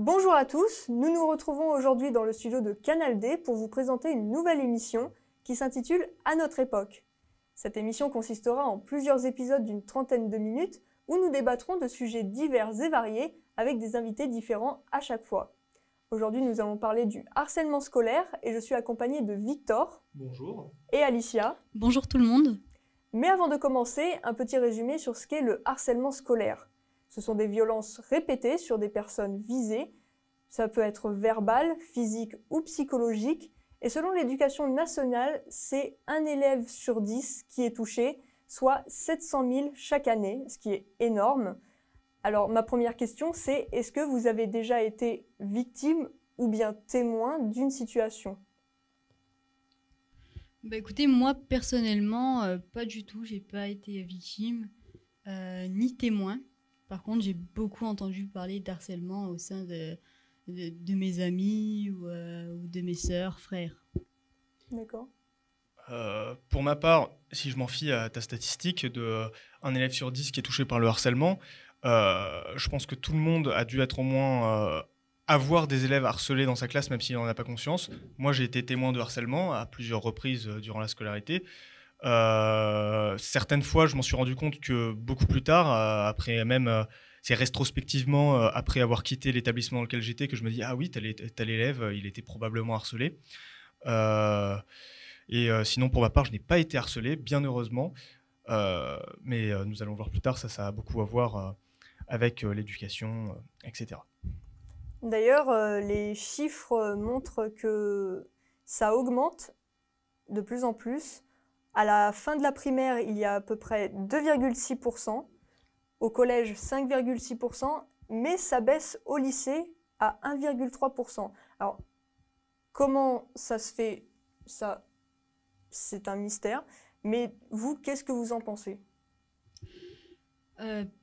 Bonjour à tous, nous nous retrouvons aujourd'hui dans le studio de Canal D pour vous présenter une nouvelle émission qui s'intitule « À notre époque ». Cette émission consistera en plusieurs épisodes d'une trentaine de minutes où nous débattrons de sujets divers et variés avec des invités différents à chaque fois. Aujourd'hui, nous allons parler du harcèlement scolaire et je suis accompagnée de Victor. Bonjour. Et Alicia. Bonjour tout le monde. Mais avant de commencer, un petit résumé sur ce qu'est le harcèlement scolaire. Ce sont des violences répétées sur des personnes visées. Ça peut être verbal, physique ou psychologique. Et selon l'éducation nationale, c'est 1 élève sur 10 qui est touché, soit 700 000 chaque année, ce qui est énorme. Alors ma première question, c'est est-ce que vous avez déjà été victime ou bien témoin d'une situation ? Écoutez, moi personnellement, pas du tout. J'ai pas été victime ni témoin. Par contre, j'ai beaucoup entendu parler d'harcèlement au sein de mes amis ou de mes sœurs, frères. D'accord. Pour ma part, si je m'en fie à ta statistique de 1 élève sur 10 qui est touché par le harcèlement, je pense que tout le monde a dû être au moins avoir des élèves harcelés dans sa classe, même s'il n'en a pas conscience. Moi, j'ai été témoin de harcèlement à plusieurs reprises durant la scolarité. Certaines fois, je m'en suis rendu compte que beaucoup plus tard, après même, c'est rétrospectivement, après avoir quitté l'établissement dans lequel j'étais, que je me dis « Ah oui, tel élève, il était probablement harcelé ». Sinon, pour ma part, je n'ai pas été harcelé, bien heureusement. Mais nous allons voir plus tard, ça a beaucoup à voir avec l'éducation, etc. D'ailleurs, les chiffres montrent que ça augmente de plus en plus. À la fin de la primaire, il y a à peu près 2,6%, au collège 5,6%, mais ça baisse au lycée à 1,3%. Alors, comment ça se fait ? Ça, c'est un mystère. Mais vous, qu'est-ce que vous en pensez ?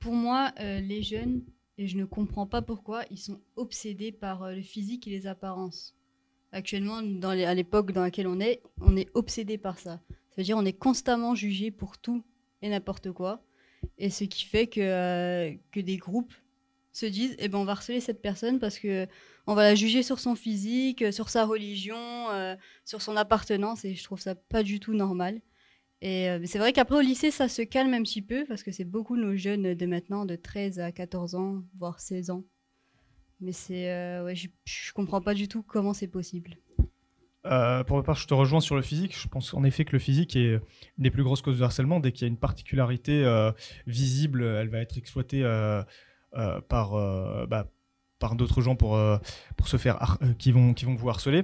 Pour moi, les jeunes, et je ne comprends pas pourquoi, ils sont obsédés par le physique et les apparences. Actuellement, à l'époque dans laquelle on est obsédé par ça. Ça veut dire on est constamment jugé pour tout et n'importe quoi. Et ce qui fait que des groupes se disent on va harceler cette personne parce qu'on va la juger sur son physique, sur sa religion, sur son appartenance. Et je trouve ça pas du tout normal. Et c'est vrai qu'après au lycée, ça se calme un petit peu parce que c'est beaucoup nos jeunes de maintenant, de 13 à 14 ans, voire 16 ans. Mais je comprends pas du tout comment c'est possible. Pour ma part, je te rejoins sur le physique. Je pense en effet que le physique est une des plus grosses causes de harcèlement. Dès qu'il y a une particularité visible, elle va être exploitée par d'autres gens pour se faire qui vont vous harceler.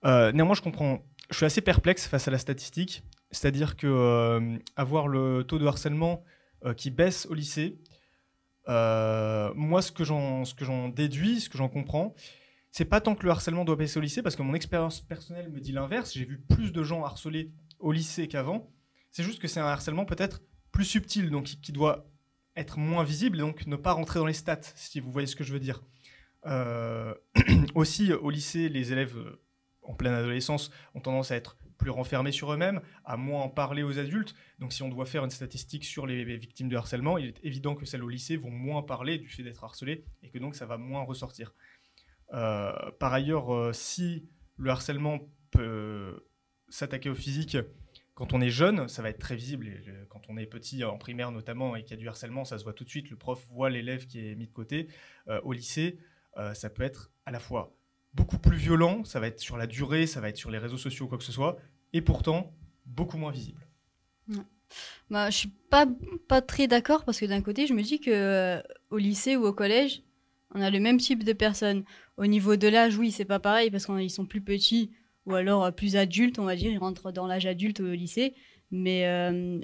Néanmoins, je suis assez perplexe face à la statistique. C'est-à-dire que avoir le taux de harcèlement qui baisse au lycée, moi, ce que j'en déduis, ce que j'en comprends, c'est pas tant que le harcèlement doit baisser au lycée, parce que mon expérience personnelle me dit l'inverse. J'ai vu plus de gens harcelés au lycée qu'avant. C'est juste que c'est un harcèlement peut-être plus subtil, donc qui doit être moins visible, et donc ne pas rentrer dans les stats, si vous voyez ce que je veux dire. Aussi, au lycée, les élèves en pleine adolescence ont tendance à être plus renfermés sur eux-mêmes, à moins en parler aux adultes. Donc si on doit faire une statistique sur les victimes de harcèlement, il est évident que celles au lycée vont moins parler du fait d'être harcelées, et que donc ça va moins ressortir. Par ailleurs, si le harcèlement peut s'attaquer au physique quand on est jeune, ça va être très visible. Et quand on est petit, en primaire notamment, et qu'il y a du harcèlement, ça se voit tout de suite. Le prof voit l'élève qui est mis de côté. Au lycée, ça peut être à la fois beaucoup plus violent, ça va être sur la durée, ça va être sur les réseaux sociaux ou quoi que ce soit, et pourtant beaucoup moins visible. Je suis pas très d'accord, parce que d'un côté, je me dis que au lycée ou au collège, on a le même type de personnes. Au niveau de l'âge, oui, c'est pas pareil parce qu'ils sont plus petits ou alors plus adultes, on va dire. Ils rentrent dans l'âge adulte au lycée. Mais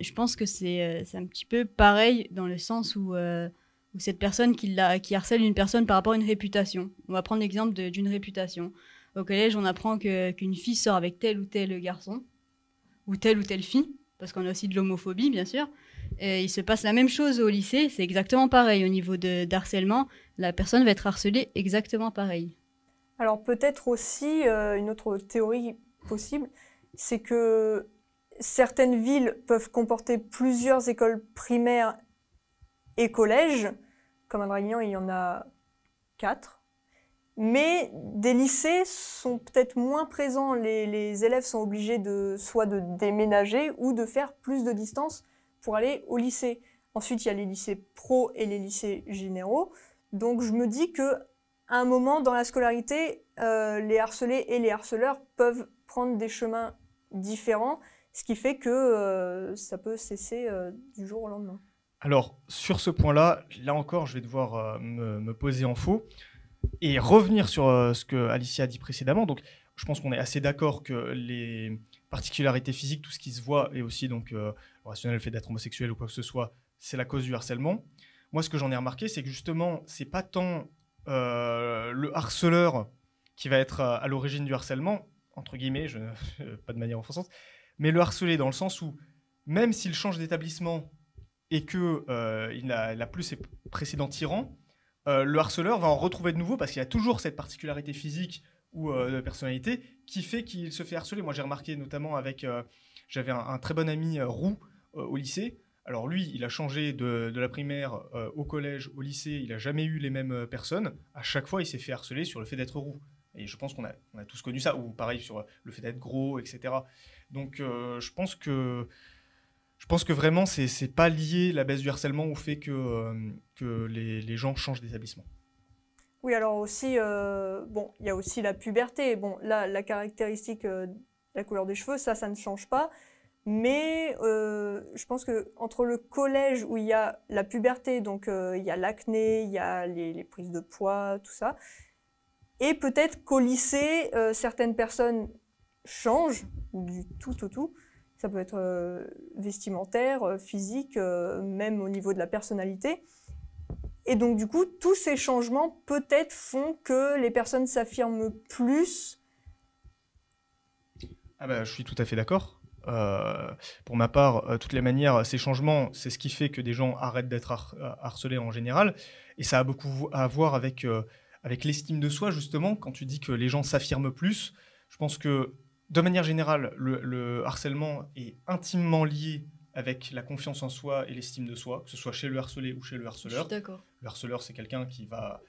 je pense que c'est un petit peu pareil dans le sens où cette personne qui harcèle une personne par rapport à une réputation. On va prendre l'exemple d'une réputation. Au collège, on apprend qu'une fille sort avec tel ou tel garçon ou telle fille, parce qu'on a aussi de l'homophobie, bien sûr. Et il se passe la même chose au lycée, c'est exactement pareil. Au niveau d'harcèlement, la personne va être harcelée exactement pareil. Alors peut-être aussi une autre théorie possible, c'est que certaines villes peuvent comporter plusieurs écoles primaires et collèges. Comme à Draguignan, il y en a 4. Mais des lycées sont peut-être moins présents. Les élèves sont obligés soit de déménager ou de faire plus de distance pour aller au lycée. Ensuite, il y a les lycées pro et les lycées généraux. Donc je me dis qu'à un moment dans la scolarité, les harcelés et les harceleurs peuvent prendre des chemins différents, ce qui fait que ça peut cesser du jour au lendemain. Alors, sur ce point-là, là encore, je vais devoir me poser en faux et revenir sur ce que Alicia a dit précédemment. Donc, je pense qu'on est assez d'accord que les particularités physiques, tout ce qui se voit, et aussi donc, le rationnel, le fait d'être homosexuel ou quoi que ce soit, c'est la cause du harcèlement. Moi, ce que j'en ai remarqué, c'est que justement, c'est pas tant le harceleur qui va être à l'origine du harcèlement, entre guillemets, pas de manière offensante, mais le harcelé dans le sens où, même s'il change d'établissement et qu'il n'a plus ses précédents tyrans, le harceleur va en retrouver de nouveau parce qu'il y a toujours cette particularité physique ou de personnalité qui fait qu'il se fait harceler. Moi, j'ai remarqué notamment j'avais un très bon ami roux au lycée. Alors lui, il a changé de la primaire au collège, au lycée, il n'a jamais eu les mêmes personnes. À chaque fois, il s'est fait harceler sur le fait d'être roux. Et je pense qu'on a tous connu ça, ou pareil sur le fait d'être gros, etc. Donc je pense que vraiment, c'est pas lié la baisse du harcèlement au fait que les gens changent d'établissement. Oui, alors aussi, bon, il y a aussi la puberté. Bon, là, la caractéristique de la couleur des cheveux, ça ne change pas. Mais je pense qu'entre le collège où il y a la puberté, donc il y a l'acné, il y a les prises de poids, tout ça, et peut-être qu'au lycée, certaines personnes changent du tout. Ça peut être vestimentaire, physique, même au niveau de la personnalité. Et donc du coup, tous ces changements peut-être font que les personnes s'affirment plus. Ah bah, je suis tout à fait d'accord. Pour ma part, de toutes les manières, ces changements, c'est ce qui fait que des gens arrêtent d'être harcelés en général. Et ça a beaucoup à voir avec l'estime de soi, justement. Quand tu dis que les gens s'affirment plus, je pense que, de manière générale, le harcèlement est intimement lié avec la confiance en soi et l'estime de soi, que ce soit chez le harcelé ou chez le harceleur. Je suis d'accord. Le harceleur, c'est quelqu'un qui va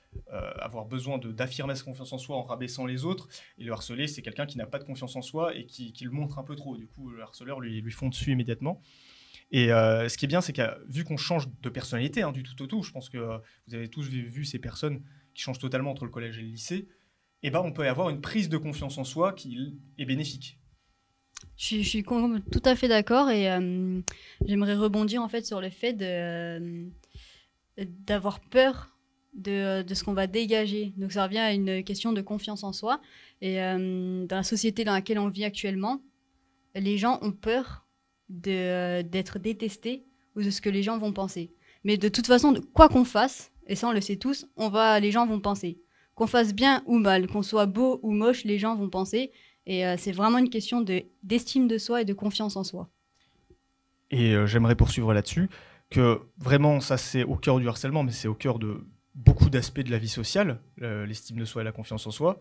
avoir besoin d'affirmer sa confiance en soi en rabaissant les autres. Et le harcelé, c'est quelqu'un qui n'a pas de confiance en soi et qui le montre un peu trop. Du coup, le harceleur lui fond dessus immédiatement. Et ce qui est bien, c'est que vu qu'on change de personnalité, du tout au tout, je pense que vous avez tous vu ces personnes qui changent totalement entre le collège et le lycée, et ben, on peut avoir une prise de confiance en soi qui est bénéfique. Je suis tout à fait d'accord et j'aimerais rebondir en fait sur le fait d'avoir peur de ce qu'on va dégager. Donc ça revient à une question de confiance en soi. Et dans la société dans laquelle on vit actuellement, les gens ont peur d'être détestés ou de ce que les gens vont penser. Mais de toute façon, quoi qu'on fasse, et ça on le sait tous, les gens vont penser. Qu'on fasse bien ou mal, qu'on soit beau ou moche, les gens vont penser. Et c'est vraiment une question d'estime de soi et de confiance en soi. Et j'aimerais poursuivre là-dessus, que vraiment, ça c'est au cœur du harcèlement, mais c'est au cœur de beaucoup d'aspects de la vie sociale, l'estime de soi et la confiance en soi.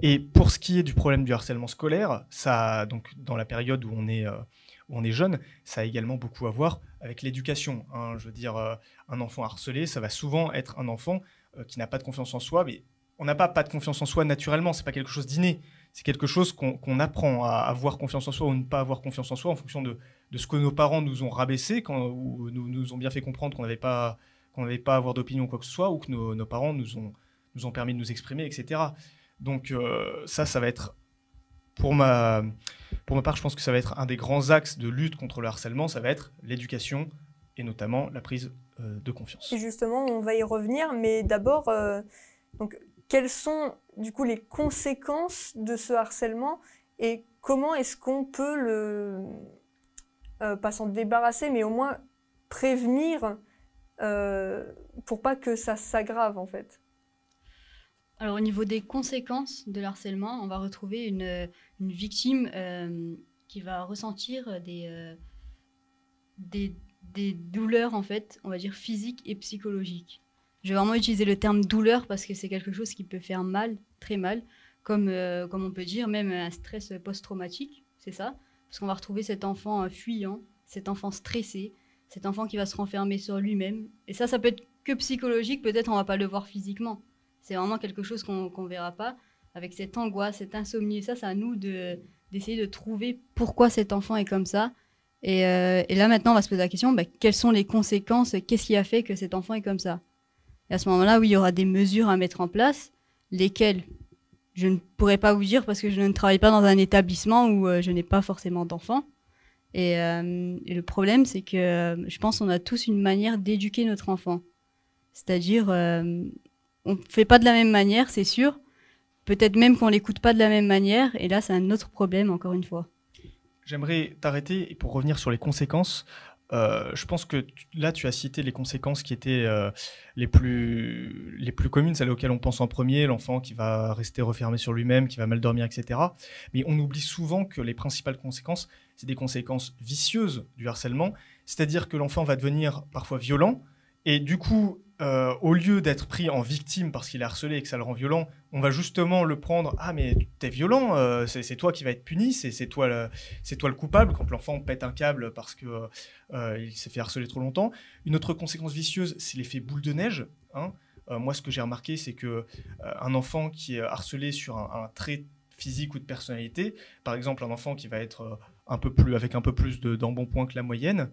Et pour ce qui est du problème du harcèlement scolaire, ça, donc, dans la période où on est jeune, ça a également beaucoup à voir avec l'éducation. Je veux dire, un enfant harcelé, ça va souvent être un enfant qui n'a pas de confiance en soi, mais on n'a pas de confiance en soi naturellement, c'est pas quelque chose d'inné. C'est quelque chose qu'on apprend à avoir confiance en soi ou ne pas avoir confiance en soi en fonction de ce que nos parents nous ont rabaissé, ou nous ont bien fait comprendre qu'on n'avait pas à avoir d'opinion ou quoi que ce soit, ou que nos parents nous ont permis de nous exprimer, etc. Donc ça va être, pour ma part, je pense que ça va être un des grands axes de lutte contre le harcèlement, ça va être l'éducation et notamment la prise de confiance. Et justement, on va y revenir, mais d'abord, donc, quelles sont du coup les conséquences de ce harcèlement et comment est-ce qu'on peut pas s'en débarrasser, mais au moins prévenir pour pas que ça s'aggrave en fait? Alors au niveau des conséquences de l'harcèlement, on va retrouver une victime qui va ressentir des douleurs en fait, on va dire physiques et psychologiques. Je vais vraiment utiliser le terme douleur parce que c'est quelque chose qui peut faire mal, très mal, comme on peut dire même un stress post-traumatique, c'est ça. Parce qu'on va retrouver cet enfant fuyant, cet enfant stressé, cet enfant qui va se renfermer sur lui-même. Et ça peut être que psychologique, peut-être on va pas le voir physiquement. C'est vraiment quelque chose qu'on verra pas, avec cette angoisse, cette insomnie. Et ça, c'est à nous d'essayer de trouver pourquoi cet enfant est comme ça. Et là, maintenant, on va se poser la question, quelles sont les conséquences? Qu'est-ce qui a fait que cet enfant est comme ça? Et à ce moment-là, oui, il y aura des mesures à mettre en place, lesquelles je ne pourrais pas vous dire parce que je ne travaille pas dans un établissement où je n'ai pas forcément d'enfants. Et le problème, c'est que je pense qu'on a tous une manière d'éduquer notre enfant. C'est-à-dire, on ne fait pas de la même manière, c'est sûr. Peut-être même qu'on ne l'écoute pas de la même manière. Et là, c'est un autre problème, encore une fois. J'aimerais t'arrêter et pour revenir sur les conséquences. Je pense que là, tu as cité les conséquences qui étaient les plus communes, celles auxquelles on pense en premier, l'enfant qui va rester refermé sur lui-même, qui va mal dormir, etc. Mais on oublie souvent que les principales conséquences, c'est des conséquences vicieuses du harcèlement, c'est-à-dire que l'enfant va devenir parfois violent, et du coup, au lieu d'être pris en victime parce qu'il est harcelé et que ça le rend violent, on va justement le prendre « Ah, mais t'es violent, c'est toi qui vas être puni, c'est toi le coupable » quand l'enfant pète un câble parce qu'il s'est fait harceler trop longtemps. Une autre conséquence vicieuse, c'est l'effet boule de neige. Moi, ce que j'ai remarqué, c'est qu'un enfant qui est harcelé sur un trait physique ou de personnalité, par exemple un enfant qui va être avec un peu plus d'embonpoint que la moyenne,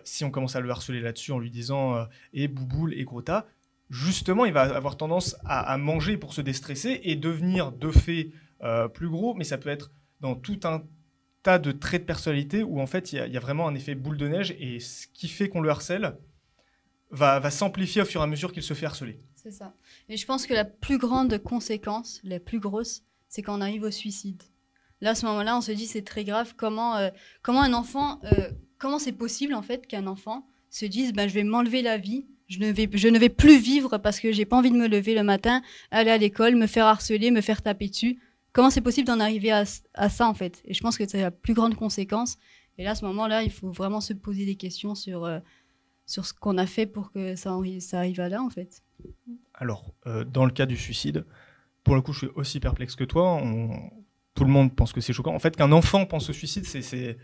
si on commence à le harceler là-dessus en lui disant et bouboule et gros tas, justement il va avoir tendance à manger pour se déstresser et devenir de fait plus gros, mais ça peut être dans tout un tas de traits de personnalité où en fait il y a vraiment un effet boule de neige et ce qui fait qu'on le harcèle va s'amplifier au fur et à mesure qu'il se fait harceler. C'est ça. Et je pense que la plus grande conséquence, la plus grosse, c'est quand on arrive au suicide. Là, à ce moment-là, on se dit c'est très grave. Comment c'est possible en fait qu'un enfant se dise je vais m'enlever la vie, je ne vais plus vivre parce que j'ai pas envie de me lever le matin, aller à l'école, me faire harceler, me faire taper dessus. Comment c'est possible d'en arriver à ça en fait? Et je pense que c'est la plus grande conséquence. Et là, à ce moment-là, il faut vraiment se poser des questions sur ce qu'on a fait pour que ça arrive à là en fait. Alors, dans le cas du suicide, pour le coup, je suis aussi perplexe que toi. Tout le monde pense que c'est choquant. En fait, qu'un enfant pense au suicide, c'est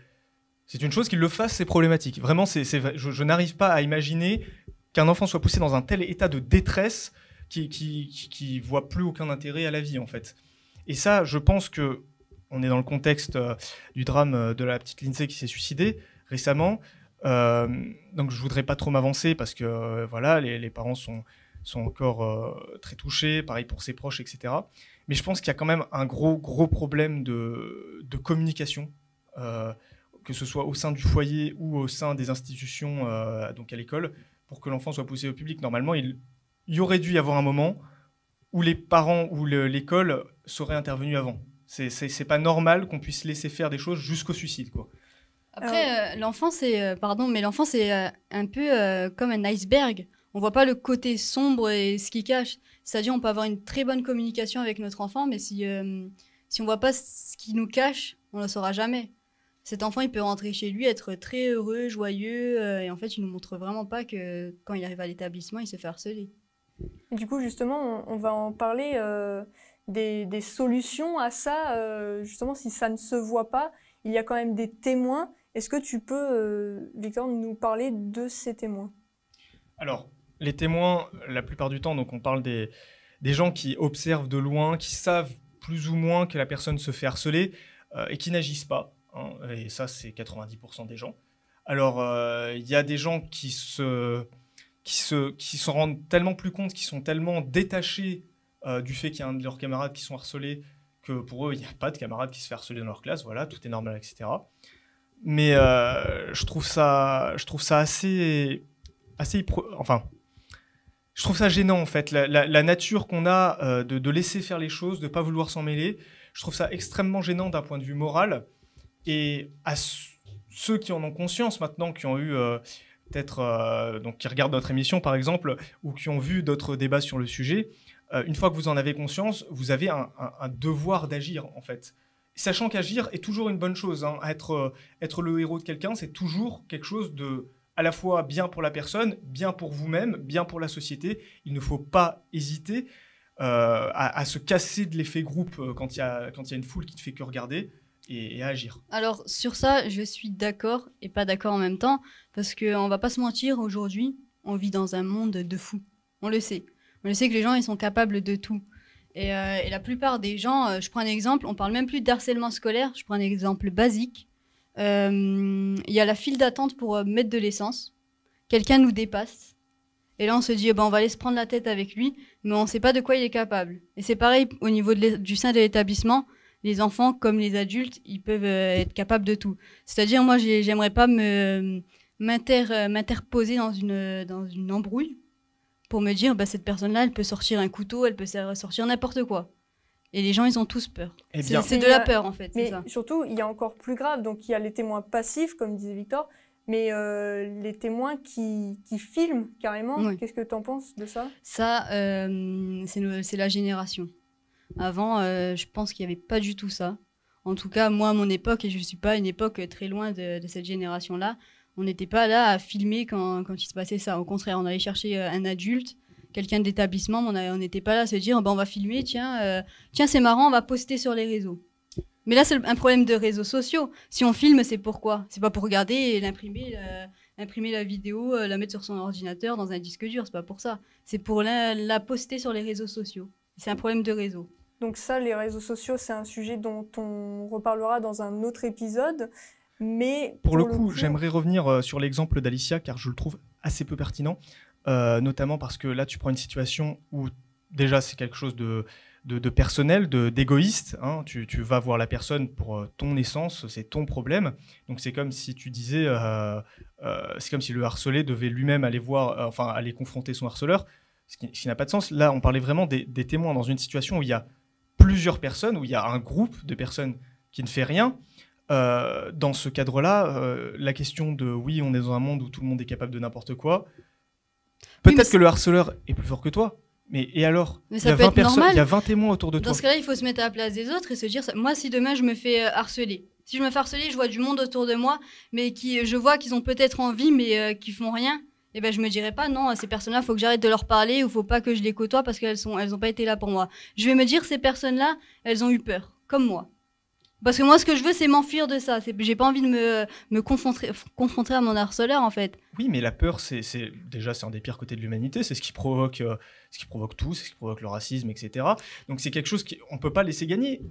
une chose. Qu'il le fasse, c'est problématique. Vraiment, je n'arrive pas à imaginer qu'un enfant soit poussé dans un tel état de détresse qui voit plus aucun intérêt à la vie, en fait. Et ça, je pense que on est dans le contexte du drame de la petite Lindsay qui s'est suicidée récemment. Donc, je voudrais pas trop m'avancer parce que voilà, les parents sont encore très touchés, pareil pour ses proches, etc. Mais je pense qu'il y a quand même un gros problème de communication, que ce soit au sein du foyer ou au sein des institutions, donc à l'école, pour que l'enfant soit poussé au public. Normalement, il y aurait dû y avoir un moment où les parents ou l'école seraient intervenus avant. C'est pas normal qu'on puisse laisser faire des choses jusqu'au suicide, quoi. Après, l'enfant, c'est un peu comme un iceberg. On voit pas le côté sombre et ce qui cache. C'est-à-dire, on peut avoir une très bonne communication avec notre enfant, mais si on voit pas ce qui nous cache, on le saura jamais. Cet enfant, il peut rentrer chez lui, être très heureux, joyeux, et en fait, il nous montre vraiment pas que quand il arrive à l'établissement, il se fait harceler. Et du coup, justement, on va en parler des solutions à ça. Justement, si ça ne se voit pas, il y a quand même des témoins. Est-ce que tu peux, Victor, nous parler de ces témoins? Alors, les témoins, la plupart du temps, donc on parle des gens qui observent de loin, qui savent plus ou moins que la personne se fait harceler et qui n'agissent pas. Et ça, c'est 90% des gens. Alors, il y a des gens qui s'en rendent tellement plus compte, qui sont tellement détachés du fait qu'il y a un de leurs camarades qui sont harcelés, que pour eux, il n'y a pas de camarade qui se fait harceler dans leur classe, voilà, tout est normal, etc. Mais je trouve ça assez enfin, je trouve ça gênant, en fait, la nature qu'on a de laisser faire les choses, de ne pas vouloir s'en mêler. Je trouve ça extrêmement gênant d'un point de vue moral. Et à ceux qui en ont conscience maintenant, qui ont eu peut-être, donc qui regardent notre émission par exemple, ou qui ont vu d'autres débats sur le sujet, une fois que vous en avez conscience, vous avez un devoir d'agir, en fait. Sachant qu'agir est toujours une bonne chose. Être le héros de quelqu'un, c'est toujours quelque chose de à la fois bien pour la personne, bien pour vous-même, bien pour la société. Il ne faut pas hésiter à se casser de l'effet groupe quand il y a une foule qui ne fait que regarder et à agir. Alors, sur ça, je suis d'accord et pas d'accord en même temps, parce qu'on va pas se mentir, aujourd'hui, on vit dans un monde de fous. On le sait. Je sais que les gens, ils sont capables de tout. Et la plupart des gens, je prends un exemple, on parle même plus de harcèlement scolaire, je prends un exemple basique. Il y a la file d'attente pour mettre de l'essence. Quelqu'un nous dépasse. Et là, on se dit, on va aller se prendre la tête avec lui, mais on ne sait pas de quoi il est capable. Et c'est pareil au niveau du sein de l'établissement. Les enfants, comme les adultes, ils peuvent être capables de tout. C'est-à-dire, moi, j'aimerais pas m'interposer dans une embrouille pour me dire, cette personne-là, elle peut sortir un couteau, elle peut sortir n'importe quoi. Et les gens, ils ont tous peur. C'est de la peur, en fait. Mais ça. surtout, il y a encore plus grave. Donc, il y a les témoins passifs, comme disait Victor, mais les témoins qui filment carrément. Oui. Qu'est-ce que tu en penses de ça? Ça, c'est la génération. Avant, je pense qu'il n'y avait pas du tout ça. En tout cas, moi, à mon époque, et je ne suis pas à une époque très loin de cette génération-là, on n'était pas là à filmer quand il se passait ça. Au contraire, on allait chercher un adulte, quelqu'un d'établissement, on n'était pas là à se dire on va filmer, tiens c'est marrant, on va poster sur les réseaux. Mais là, c'est un problème de réseaux sociaux. Si on filme, c'est pourquoi? C'est pas pour regarder et imprimer la vidéo, la mettre sur son ordinateur dans un disque dur, c'est pas pour ça. C'est pour la poster sur les réseaux sociaux. C'est un problème de réseau. Donc ça, les réseaux sociaux, c'est un sujet dont on reparlera dans un autre épisode. Mais pour le coup, j'aimerais revenir sur l'exemple d'Alicia, car je le trouve assez peu pertinent, notamment parce que là, tu prends une situation où déjà, c'est quelque chose de personnel, d'égoïste. Hein. Tu vas voir la personne pour ton essence, c'est ton problème. Donc c'est comme si tu disais, c'est comme si le harcelé devait lui-même aller aller confronter son harceleur, ce qui n'a pas de sens. Là, on parlait vraiment des témoins dans une situation où il y a plusieurs personnes, où il y a un groupe de personnes qui ne fait rien. Dans ce cadre-là, la question de oui, on est dans un monde où tout le monde est capable de n'importe quoi. Peut-être que le harceleur est plus fort que toi. Et alors, il y a 20 personnes, il y a 20 témoins autour de toi. Dans ce cas-là, il faut se mettre à la place des autres et se dire, moi, si demain je me fais harceler, si je me fais harceler, je vois du monde autour de moi, mais je vois qu'ils ont peut-être envie, mais qui font rien. Et je me dirais pas, non, ces personnes-là, faut que j'arrête de leur parler ou faut pas que je les côtoie parce qu'elles ont pas été là pour moi. Je vais me dire, ces personnes-là, elles ont eu peur, comme moi. Parce que moi, ce que je veux, c'est m'enfuir de ça. J'ai pas envie de me confronter à mon harceleur, en fait. Oui, mais la peur, c'est un des pires côtés de l'humanité. C'est ce qui provoque tout, c'est ce qui provoque le racisme, etc. Donc c'est quelque chose qu'on peut pas laisser gagner.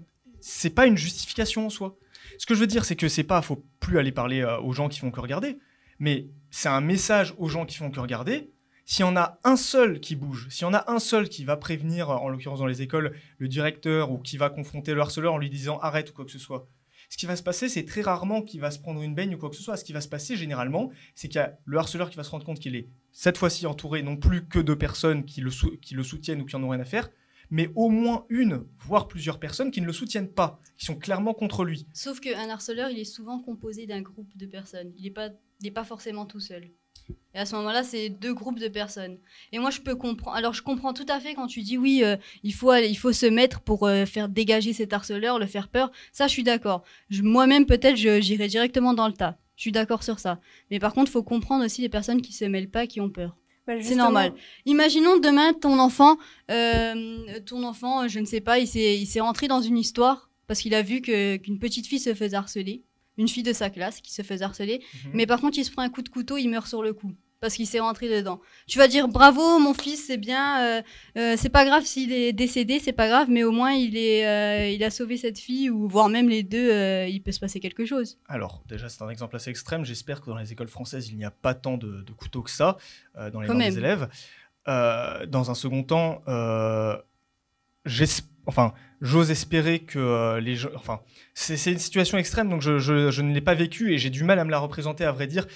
C'est pas une justification en soi. Ce que je veux dire, c'est que faut plus aller parler aux gens qui font que regarder. Mais c'est un message aux gens qui font que regarder. S'il y en a un seul qui bouge, s'il y en a un seul qui va prévenir, en l'occurrence dans les écoles, le directeur ou qui va confronter le harceleur en lui disant arrête ou quoi que ce soit, ce qui va se passer, c'est très rarement qu'il va se prendre une baigne ou quoi que ce soit. Ce qui va se passer généralement, c'est qu'il y a le harceleur qui va se rendre compte qu'il est cette fois-ci entouré non plus que de personnes qui le soutiennent ou qui en ont rien à faire, mais au moins une, voire plusieurs personnes qui ne le soutiennent pas, qui sont clairement contre lui. Sauf qu'un harceleur, il est souvent composé d'un groupe de personnes. Il n'est pas forcément tout seul. Et à ce moment-là, c'est 2 groupes de personnes. Et moi, je peux comprendre. Alors, je comprends tout à fait quand tu dis oui, il faut se mettre pour faire dégager cet harceleur, le faire peur. Ça, je suis d'accord. Moi-même, peut-être, j'irai directement dans le tas. Je suis d'accord sur ça. Mais par contre, il faut comprendre aussi les personnes qui se mêlent pas, qui ont peur. C'est normal. Imaginons demain, ton enfant, je ne sais pas, il s'est rentré dans une histoire parce qu'il a vu qu'une petite fille se faisait harceler. Une fille de sa classe qui se faisait harceler, mais par contre, il se prend un coup de couteau, il meurt sur le coup, parce qu'il s'est rentré dedans. Tu vas dire, bravo, mon fils, c'est bien, c'est pas grave s'il est décédé, c'est pas grave, mais au moins, il a sauvé cette fille, ou voire même les deux, il peut se passer quelque chose. Alors, déjà, c'est un exemple assez extrême. J'espère que dans les écoles françaises, il n'y a pas tant de couteaux que ça dans les mains des élèves. Dans un second temps, j'ose espérer que les gens... c'est une situation extrême, donc je ne l'ai pas vécue et j'ai du mal à me la représenter, à vrai dire.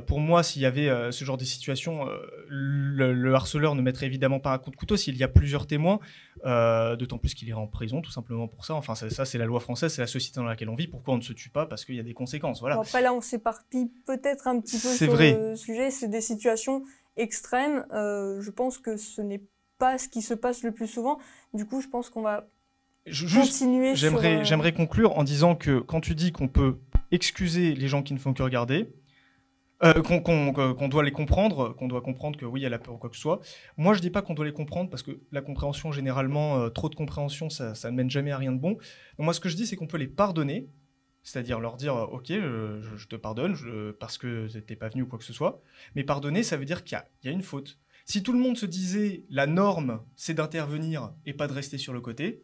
Pour moi, s'il y avait ce genre de situation, le harceleur ne mettrait évidemment pas un coup de couteau s'il y a plusieurs témoins, d'autant plus qu'il irait en prison, tout simplement pour ça. Enfin, ça, c'est la loi française, c'est la société dans laquelle on vit. Pourquoi on ne se tue pas? Parce qu'il y a des conséquences, voilà. Bon, après, là, on s'éparpille peut-être un petit peu sur le sujet. C'est des situations extrêmes. Je pense que ce n'est pas ce qui se passe le plus souvent. Du coup, je pense qu'on va continuer. J'aimerais conclure en disant que quand tu dis qu'on peut excuser les gens qui ne font que regarder, qu'on doit les comprendre, qu'on doit comprendre que oui, il y a la peur ou quoi que ce soit. Moi, je dis pas qu'on doit les comprendre parce que la compréhension, généralement, trop de compréhension, ça ne mène jamais à rien de bon. Donc moi, ce que je dis, c'est qu'on peut les pardonner, c'est-à-dire leur dire ok, je te pardonne parce que t'es pas venu ou quoi que ce soit. Mais pardonner, ça veut dire qu'il y a une faute. Si tout le monde se disait la norme, c'est d'intervenir et pas de rester sur le côté,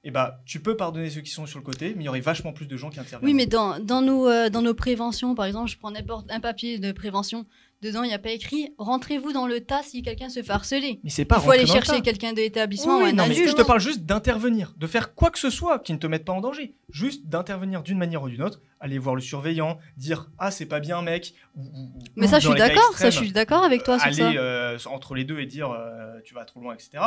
eh ben, tu peux pardonner ceux qui sont sur le côté, mais il y aurait vachement plus de gens qui interviennent. Oui, mais dans nos préventions, par exemple, je prends n'importe un papier de prévention, dedans, il n'y a pas écrit « Rentrez-vous dans le tas si quelqu'un se fait harceler ». Mais c'est pas Il faut aller rentrer dans le chercher tas. quelqu'un de l'établissement Oui, ou un non, mais adulte. je te parle juste d'intervenir, de faire quoi que ce soit qui ne te mette pas en danger. Juste d'intervenir d'une manière ou d'une autre, aller voir le surveillant, dire « Ah, c'est pas bien, mec ». Mais ça, je suis d'accord. Ça, je suis d'accord avec toi sur ça. Aller entre les deux et dire « Tu vas trop loin », etc.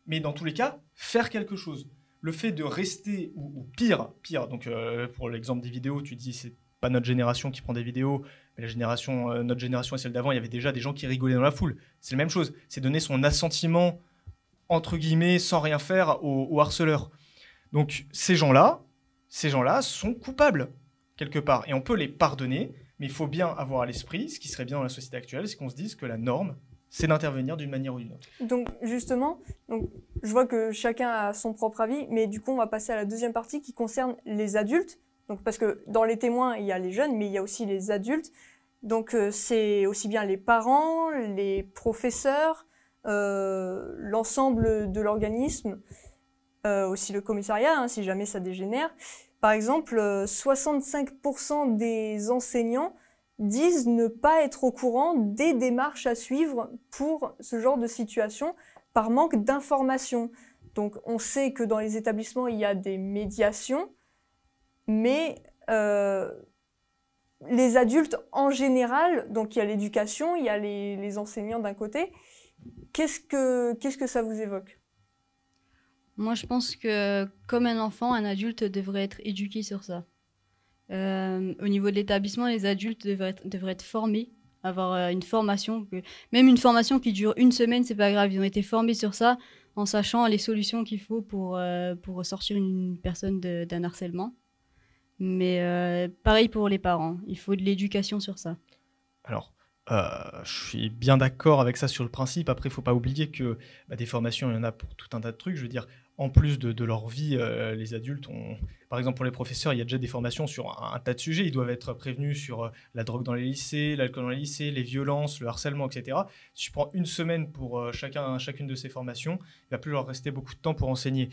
Mais dans tous les cas, faire quelque chose. Le fait de rester, ou pire, donc pour l'exemple des vidéos, tu dis c'est pas notre génération qui prend des vidéos, mais notre génération et celle d'avant, il y avait déjà des gens qui rigolaient dans la foule. C'est la même chose, c'est donner son assentiment, entre guillemets, sans rien faire au harceleur. Donc ces gens-là sont coupables, quelque part, et on peut les pardonner, mais il faut bien avoir à l'esprit, ce qui serait bien dans la société actuelle, c'est qu'on se dise que la norme, c'est d'intervenir d'une manière ou d'une autre. Donc justement, je vois que chacun a son propre avis, mais du coup on va passer à la deuxième partie qui concerne les adultes. Donc, parce que dans les témoins, il y a les jeunes, mais il y a aussi les adultes. Donc c'est aussi bien les parents, les professeurs, l'ensemble de l'organisme, aussi le commissariat, hein, si jamais ça dégénère. Par exemple, 65% des enseignants disent ne pas être au courant des démarches à suivre pour ce genre de situation par manque d'informations. Donc on sait que dans les établissements, il y a des médiations, mais les adultes en général, donc il y a l'éducation, il y a les enseignants d'un côté, qu'est-ce que ça vous évoque ? Moi, je pense que comme un enfant, un adulte devrait être éduqué sur ça. Au niveau de l'établissement, les adultes devraient être formés, avoir une formation, même une formation qui dure 1 semaine, c'est pas grave. Ils ont été formés sur ça, en sachant les solutions qu'il faut pour sortir une personne d'un harcèlement. Mais pareil pour les parents, il faut de l'éducation sur ça. Alors, je suis bien d'accord avec ça sur le principe. Après, il ne faut pas oublier que des formations, il y en a pour tout un tas de trucs. Je veux dire, en plus de leur vie, les adultes ont... Par exemple, pour les professeurs, il y a déjà des formations sur un tas de sujets. Ils doivent être prévenus sur la drogue dans les lycées, l'alcool dans les lycées, les violences, le harcèlement, etc. Si je prends 1 semaine pour chacune de ces formations, il va plus leur rester beaucoup de temps pour enseigner.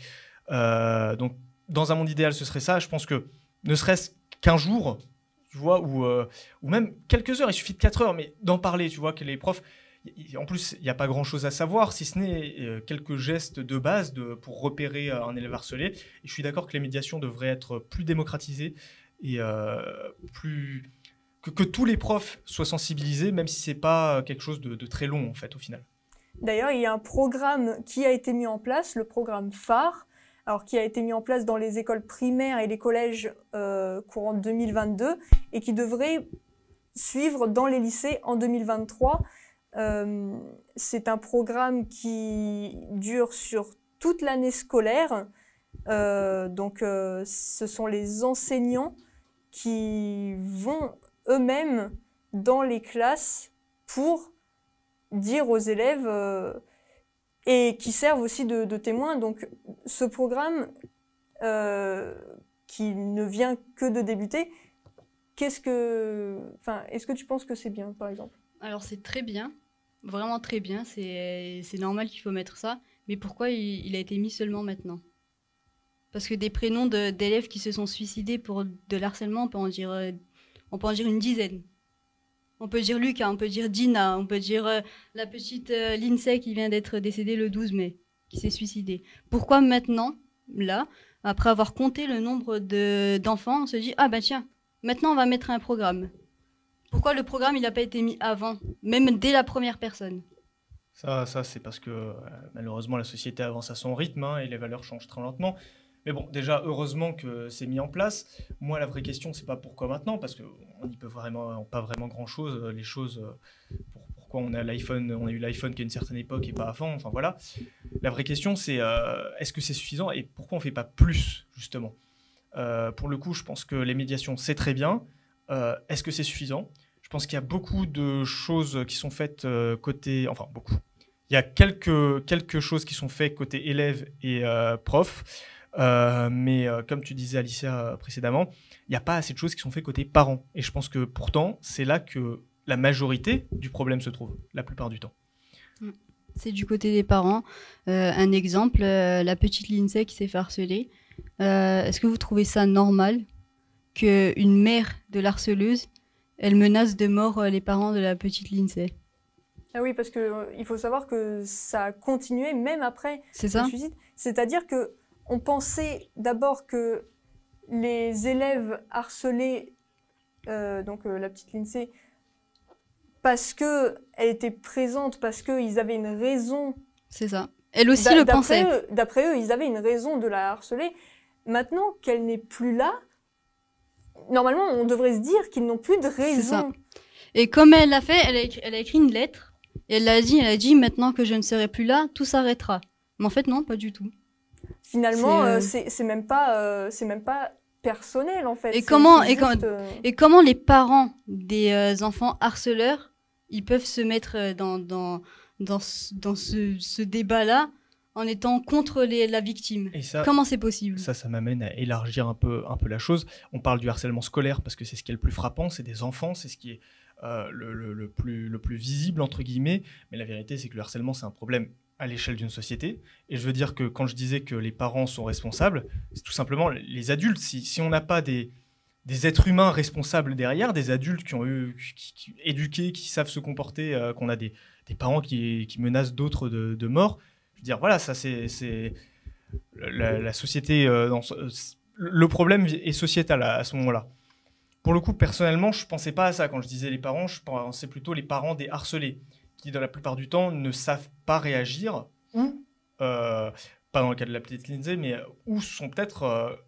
Donc, dans un monde idéal, ce serait ça. Je pense que ne serait-ce qu'1 jour, tu vois, ou même quelques heures, il suffit de 4 heures, mais d'en parler, tu vois, que les profs... En plus, il n'y a pas grand-chose à savoir, si ce n'est quelques gestes de base pour repérer un élève harcelé. Et je suis d'accord que les médiations devraient être plus démocratisées et que tous les profs soient sensibilisés, même si ce n'est pas quelque chose de très long, en fait, au final. D'ailleurs, il y a un programme qui a été mis en place, le programme phare, alors qui a été mis en place dans les écoles primaires et les collèges courant 2022 et qui devrait suivre dans les lycées en 2023. C'est un programme qui dure sur toute l'année scolaire. Donc, ce sont les enseignants qui vont eux-mêmes dans les classes pour dire aux élèves et qui servent aussi de témoins. Donc, ce programme qui ne vient que de débuter, est-ce que tu penses que c'est bien, par exemple ? Alors, c'est très bien. Vraiment très bien, c'est normal qu'il faut mettre ça. Mais pourquoi il a été mis seulement maintenant ? Parce que des prénoms d'élèves qui se sont suicidés pour de l'harcèlement, on peut en dire 1 dizaine. On peut dire Lucas, on peut dire Dina, on peut dire la petite Lindsay qui vient d'être décédée le 12 mai, qui s'est suicidée. Pourquoi maintenant, là, après avoir compté le nombre d'enfants, on se dit « Ah bah tiens, maintenant on va mettre un programme ». Pourquoi le programme n'a pas été mis avant, même dès la première personne ? Ça c'est parce que malheureusement la société avance à son rythme et les valeurs changent très lentement. Mais bon, déjà, heureusement que c'est mis en place. Moi, la vraie question, c'est pas pourquoi maintenant, parce qu'on n'y peut pas vraiment grand-chose. Les choses, pourquoi on a eu l'iPhone qu'à une certaine époque et pas avant, enfin voilà. La vraie question, c'est est-ce que c'est suffisant et pourquoi on ne fait pas plus, justement ? Pour le coup, je pense que les médiations, c'est très bien. Est-ce que c'est suffisant ? Je pense qu'il y a beaucoup de choses qui sont faites côté... Enfin, beaucoup. Il y a quelques choses qui sont faites côté élèves et profs. Mais comme tu disais Alicia précédemment, il n'y a pas assez de choses qui sont faites côté parents. Et je pense que pourtant, c'est là que la majorité du problème se trouve, la plupart du temps. c'est du côté des parents. Un exemple, la petite Lindsay qui s'est fait harceler. Est-ce que vous trouvez ça normal qu'une mère de l'harceleuse, elle menace de mort les parents de la petite Lindsay? Ah oui, parce que il faut savoir que ça a continué même après C'est le ça? suicide. C'est-à-dire que on pensait d'abord que les élèves harcelés, la petite Lindsay, parce qu'elle était présente, parce qu'ils avaient une raison. C'est ça. Elle aussi le pensait. D'après eux, ils avaient une raison de la harceler. Maintenant qu'elle n'est plus là, normalement, on devrait se dire qu'ils n'ont plus de C'est ça. raison. Et comme elle l'a fait, elle a écrit une lettre. Et elle a dit, maintenant que je ne serai plus là, tout s'arrêtera. Mais en fait, non, pas du tout. Finalement, c'est même pas personnel, en fait. Et C'est comment, juste, et comment les parents des enfants harceleurs, ils peuvent se mettre dans ce débat-là en étant contre la victime? Et ça, Comment c'est possible? ça m'amène à élargir un peu la chose. On parle du harcèlement scolaire parce que c'est ce qui est le plus frappant, c'est des enfants, c'est ce qui est le plus visible, entre guillemets. Mais la vérité, c'est que le harcèlement, c'est un problème à l'échelle d'une société. Et je veux dire que quand je disais que les parents sont responsables, c'est tout simplement les adultes. Si on n'a pas des êtres humains responsables derrière, des adultes qui ont qui éduqués, qui savent se comporter, qu'on a des parents qui menacent d'autres de mort, je veux dire, voilà, ça c'est la société. Le problème est sociétal à ce moment-là. Pour le coup, personnellement, je ne pensais pas à ça. Quand je disais les parents, je pensais plutôt les parents des harcelés, qui, dans la plupart du temps, ne savent pas réagir, ou, pas dans le cas de la petite Lindsay, mais ou sont peut-être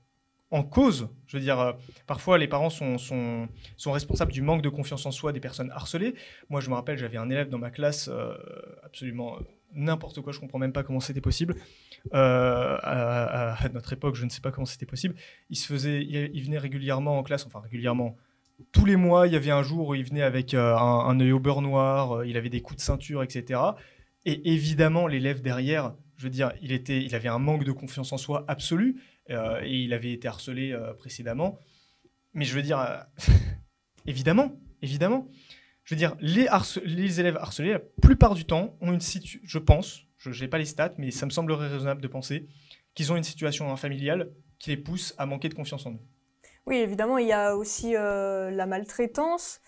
en cause. Je veux dire, parfois, les parents sont responsables du manque de confiance en soi des personnes harcelées. Moi, je me rappelle, j'avais un élève dans ma classe, absolument n'importe quoi, je ne comprends même pas comment c'était possible. À notre époque, je ne sais pas comment c'était possible. Il venait régulièrement en classe, enfin régulièrement, tous les mois, il y avait un jour où il venait avec un œil au beurre noir, il avait des coups de ceinture, etc. Et évidemment, l'élève derrière, je veux dire, il avait un manque de confiance en soi absolu, et il avait été harcelé précédemment. Mais je veux dire, évidemment. Je veux dire, les élèves harcelés, la plupart du temps, ont une situation, je pense, je n'ai pas les stats, mais ça me semblerait raisonnable de penser qu'ils ont une situation familiale qui les pousse à manquer de confiance en eux. Oui, évidemment, il y a aussi la maltraitance.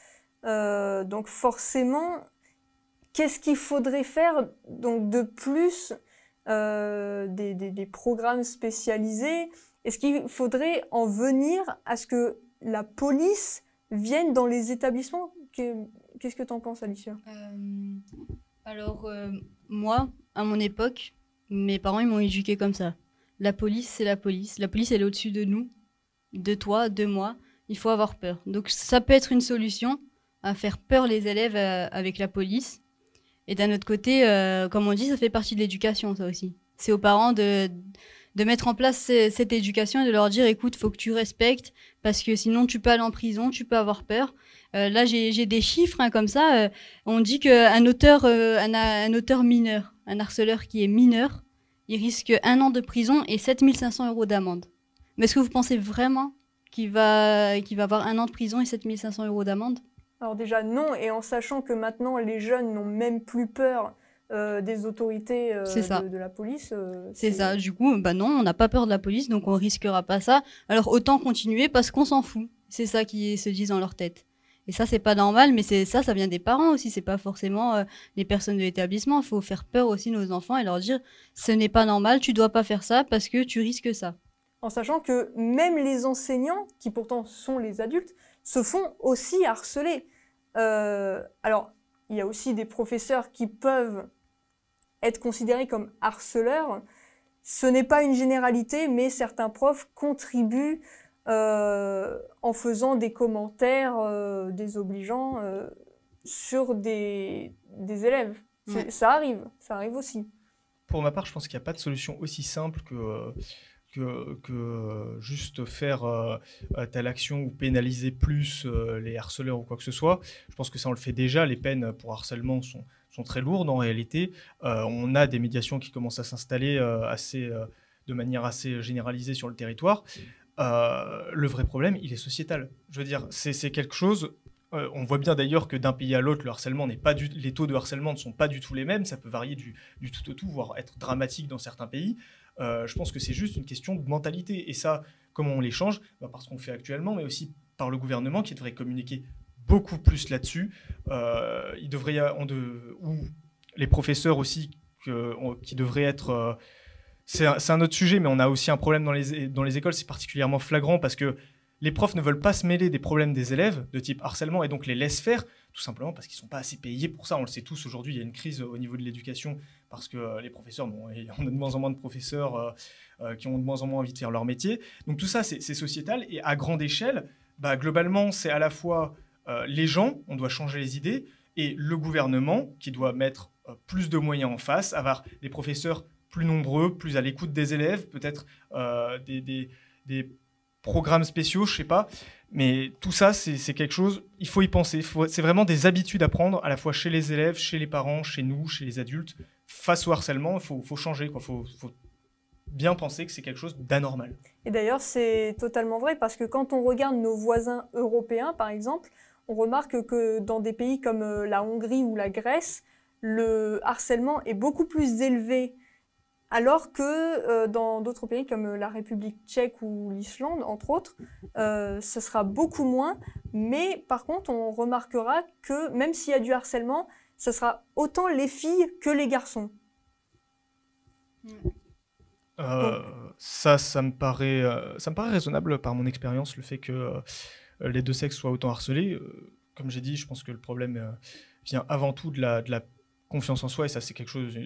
Donc forcément, qu'est-ce qu'il faudrait faire donc, de plus des programmes spécialisés? Est-ce qu'il faudrait en venir à ce que la police vienne dans les établissements? Qu'est-ce que tu en penses, Alicia? Alors, moi, à mon époque, mes parents, ils m'ont éduqué comme ça. La police, c'est la police. La police, elle est au-dessus de nous, de toi, de moi. Il faut avoir peur. Donc, ça peut être une solution à faire peur les élèves avec la police. Et d'un autre côté, comme on dit, ça fait partie de l'éducation, ça aussi. C'est aux parents de mettre en place cette éducation et de leur dire, écoute, faut que tu respectes, parce que sinon tu peux aller en prison, tu peux avoir peur. Là, j'ai des chiffres comme ça. On dit qu'un auteur, un auteur mineur, un harceleur qui est mineur, il risque 1 an de prison et 7 500 € d'amende. Mais est-ce que vous pensez vraiment qu'il va avoir 1 an de prison et 7 500 € d'amende? Alors déjà non, et en sachant que maintenant les jeunes n'ont même plus peur des autorités de la police. C'est ça, du coup, bah non, on n'a pas peur de la police, donc on risquera pas ça. Alors autant continuer parce qu'on s'en fout. C'est ça qui se dit dans leur tête. Et ça, c'est pas normal, mais ça vient des parents aussi, c'est pas forcément les personnes de l'établissement. Il faut faire peur aussi nos enfants et leur dire, ce n'est pas normal, tu dois pas faire ça parce que tu risques ça. En sachant que même les enseignants, qui pourtant sont les adultes, se font aussi harceler. Alors, il y a aussi des professeurs qui peuvent être considérés comme harceleurs. Ce n'est pas une généralité, mais certains profs contribuent en faisant des commentaires désobligeants sur des élèves. Ouais. Ça arrive aussi. Pour ma part, je pense qu'il n'y a pas de solution aussi simple que juste faire telle action ou pénaliser plus les harceleurs ou quoi que ce soit. Je pense que ça, on le fait déjà. Les peines pour harcèlement sont très lourdes en réalité. On a des médiations qui commencent à s'installer de manière assez généralisée sur le territoire. Le vrai problème, il est sociétal. Je veux dire, c'est quelque chose On voit bien d'ailleurs que d'un pays à l'autre, les taux de harcèlement ne sont pas du tout les mêmes. Ça peut varier du tout au tout, voire être dramatique dans certains pays. Je pense que c'est juste une question de mentalité. Et ça, comment on les change? Par ce qu'on fait actuellement, mais aussi par le gouvernement qui devrait communiquer beaucoup plus là-dessus. Il devrait y avoir, ou les professeurs aussi qui devraient être... c'est un autre sujet, mais on a aussi un problème dans les écoles. C'est particulièrement flagrant parce que les profs ne veulent pas se mêler des problèmes des élèves de type harcèlement et donc les laissent faire, tout simplement parce qu'ils ne sont pas assez payés pour ça. On le sait tous, aujourd'hui, il y a une crise au niveau de l'éducation parce que les professeurs, on a de moins en moins de professeurs qui ont de moins en moins envie de faire leur métier. Donc tout ça, c'est sociétal et à grande échelle, globalement, c'est à la fois les gens, on doit changer les idées, et le gouvernement qui doit mettre plus de moyens en face, avoir des professeurs plus nombreux, plus à l'écoute des élèves, peut-être des programmes spéciaux, je sais pas, mais tout ça, c'est quelque chose, il faut y penser. C'est vraiment des habitudes à prendre, à la fois chez les élèves, chez les parents, chez nous, chez les adultes. Face au harcèlement, il faut changer, quoi. Faut bien penser que c'est quelque chose d'anormal. Et d'ailleurs, c'est totalement vrai, parce que quand on regarde nos voisins européens, par exemple, on remarque que dans des pays comme la Hongrie ou la Grèce, le harcèlement est beaucoup plus élevé, alors que dans d'autres pays comme la République tchèque ou l'Islande, entre autres, ce sera beaucoup moins. Mais par contre, on remarquera que même s'il y a du harcèlement, ce sera autant les filles que les garçons. Ça me paraît raisonnable par mon expérience, le fait que les deux sexes soient autant harcelés. Comme j'ai dit, je pense que le problème vient avant tout de la confiance en soi, et ça c'est quelque chose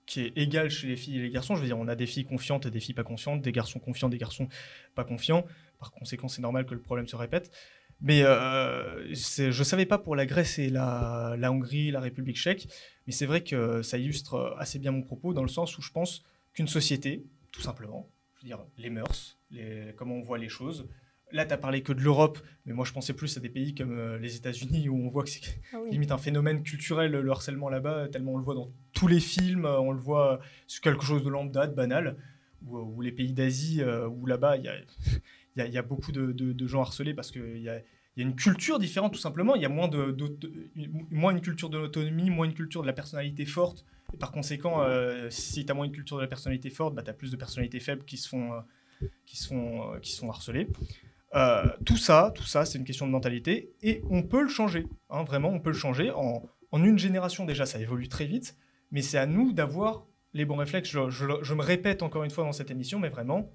qui est égal chez les filles et les garçons. Je veux dire, on a des filles confiantes et des filles pas confiantes, des garçons confiants, des garçons pas confiants. Par conséquent, c'est normal que le problème se répète. Mais je savais pas pour la Grèce et la Hongrie, la République tchèque, mais c'est vrai que ça illustre assez bien mon propos, dans le sens où je pense qu'une société, tout simplement, je veux dire, les mœurs, comment on voit les choses. Là, tu as parlé que de l'Europe, mais moi je pensais plus à des pays comme les États-Unis où on voit que c'est limite un phénomène culturel, le harcèlement là-bas, tellement on le voit dans tous les films, on le voit sur quelque chose de lambda, de banal, ou les pays d'Asie où là-bas il y a beaucoup de gens harcelés parce qu'il y a une culture différente tout simplement, il y a moins une culture de l'autonomie, moins une culture de la personnalité forte, et par conséquent, si tu as moins une culture de la personnalité forte, tu as plus de personnalités faibles qui se font harceler. Tout ça, c'est une question de mentalité et on peut le changer. Hein, vraiment, on peut le changer. En une génération, déjà, ça évolue très vite, mais c'est à nous d'avoir les bons réflexes. Je me répète encore une fois dans cette émission, mais vraiment,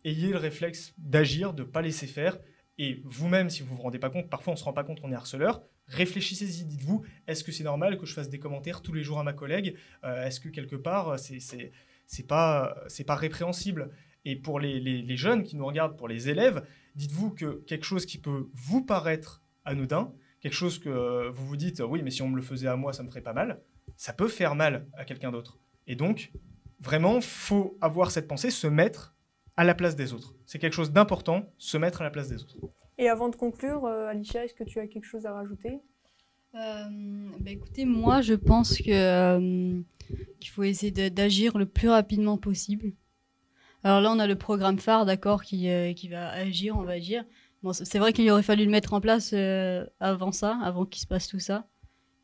ayez le réflexe d'agir, de ne pas laisser faire. Et vous-même, si vous ne vous rendez pas compte, parfois on ne se rend pas compte qu'on est harceleur, réfléchissez-y, dites-vous, est-ce que c'est normal que je fasse des commentaires tous les jours à ma collègue? Est-ce que quelque part, c'est pas répréhensible? Et pour les jeunes qui nous regardent, pour les élèves, dites-vous que quelque chose qui peut vous paraître anodin, quelque chose que vous vous dites « oui, mais si on me le faisait à moi, ça me ferait pas mal », ça peut faire mal à quelqu'un d'autre. Et donc, vraiment, il faut avoir cette pensée, se mettre à la place des autres. C'est quelque chose d'important, se mettre à la place des autres. Et avant de conclure, Alicia, est-ce que tu as quelque chose à rajouter? Écoutez, moi, je pense qu'il faut essayer d'agir le plus rapidement possible. Alors là, on a le programme phare, d'accord, qui va agir, on va dire. Bon, c'est vrai qu'il aurait fallu le mettre en place avant qu'il se passe tout ça.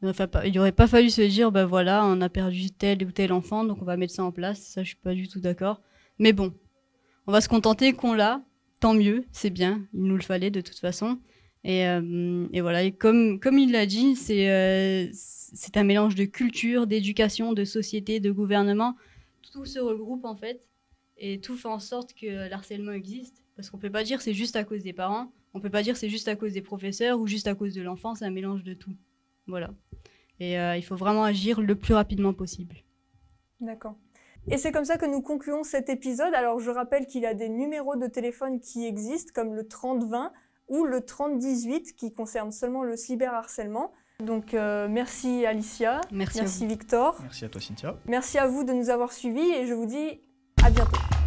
Il n'aurait pas fallu se dire, voilà, on a perdu tel ou tel enfant, donc on va mettre ça en place. Ça, je suis pas du tout d'accord. Mais bon, on va se contenter qu'on l'a, tant mieux, c'est bien, il nous le fallait de toute façon. Et voilà, et comme il l'a dit, c'est un mélange de culture, d'éducation, de société, de gouvernement. Tout se regroupe en fait. Et tout fait en sorte que l'harcèlement existe. Parce qu'on ne peut pas dire c'est juste à cause des parents, on ne peut pas dire c'est juste à cause des professeurs ou juste à cause de l'enfant, c'est un mélange de tout. Voilà. Et il faut vraiment agir le plus rapidement possible. D'accord. Et c'est comme ça que nous concluons cet épisode. Alors je rappelle qu'il y a des numéros de téléphone qui existent, comme le 3020 ou le 3018, qui concernent seulement le cyberharcèlement. Donc merci Alicia, merci à vous. Victor. Merci à toi Cynthia. Merci à vous de nous avoir suivis et je vous dis à bientôt.